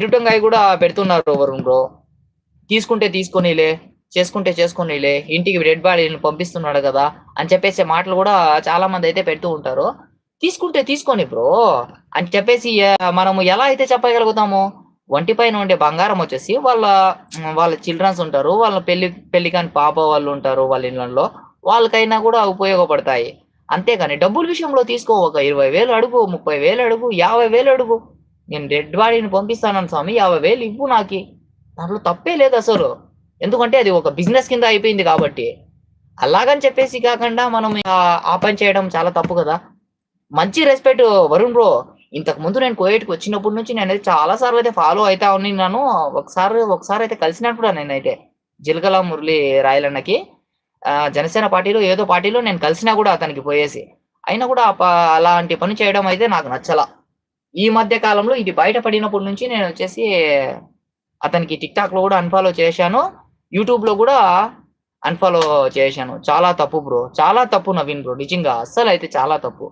నిరుటంగాయ కూడా పెడుతున్నారు వరుణ్ బ్రో. తీసుకుంటే తీసుకొనిలే, చేసుకుంటే చేసుకోనిలే, ఇంటికి డెడ్ బాడీని పంపిస్తున్నాడు కదా అని చెప్పేసి మాటలు కూడా చాలా మంది అయితే పెడుతూ ఉంటారు. తీసుకుంటే తీసుకొని బ్రో అని చెప్పేసి మనము ఎలా అయితే చెప్పగలుగుతాము? ఒంటి పైన ఉండే బంగారం వచ్చేసి వాళ్ళ చిల్డ్రన్స్ ఉంటారు. వాళ్ళ పెళ్లి కాని పాప వాళ్ళు ఉంటారు వాళ్ళ ఇళ్ళల్లో. వాళ్ళకైనా కూడా ఉపయోగపడతాయి. అంతేగాని డబ్బుల విషయంలో తీసుకో, ఒక 20,000 అడుగు, 30,000 అడుగు, 50,000 అడుగు. నేను డెడ్ బాడీని పంపిస్తానని స్వామి, 50,000 ఇవ్వు నాకి. దాంట్లో తప్పే లేదు అసలు. ఎందుకంటే అది ఒక బిజినెస్ కింద అయిపోయింది కాబట్టి. అలాగని చెప్పేసి కాకుండా మనం ఆ పని చేయడం చాలా తప్పు కదా. మంచి రెస్పెక్ట్ వరుణ్ బ్రో. ఇంతకు ముందు నేను కోయేట్కి వచ్చినప్పటి నుంచి నేనైతే చాలా సార్లు అయితే ఫాలో అవుతా ఉన్నాను. ఒకసారి అయితే కలిసినట్టు కూడా నేనైతే జిలకల మురళి రాయలన్నకి జనసేన పార్టీలో ఏదో పార్టీలో నేను కలిసినా కూడా అతనికి పోయేసి, అయినా కూడా అలాంటి పని చేయడం అయితే నాకు నచ్చల. ఈ మధ్య కాలంలో ఇది బయట పడినప్పటి నుంచి నేను వచ్చేసి అతనికి టిక్ టాక్ లో కూడా అన్ఫాలో చేశాను, యూట్యూబ్ లో కూడా అన్ఫాలో చేశాను. చాలా తప్పు బ్రో, చాలా తప్పు నవీన్ బ్రో, నిజంగా అస్సలు అయితే చాలా తప్పు.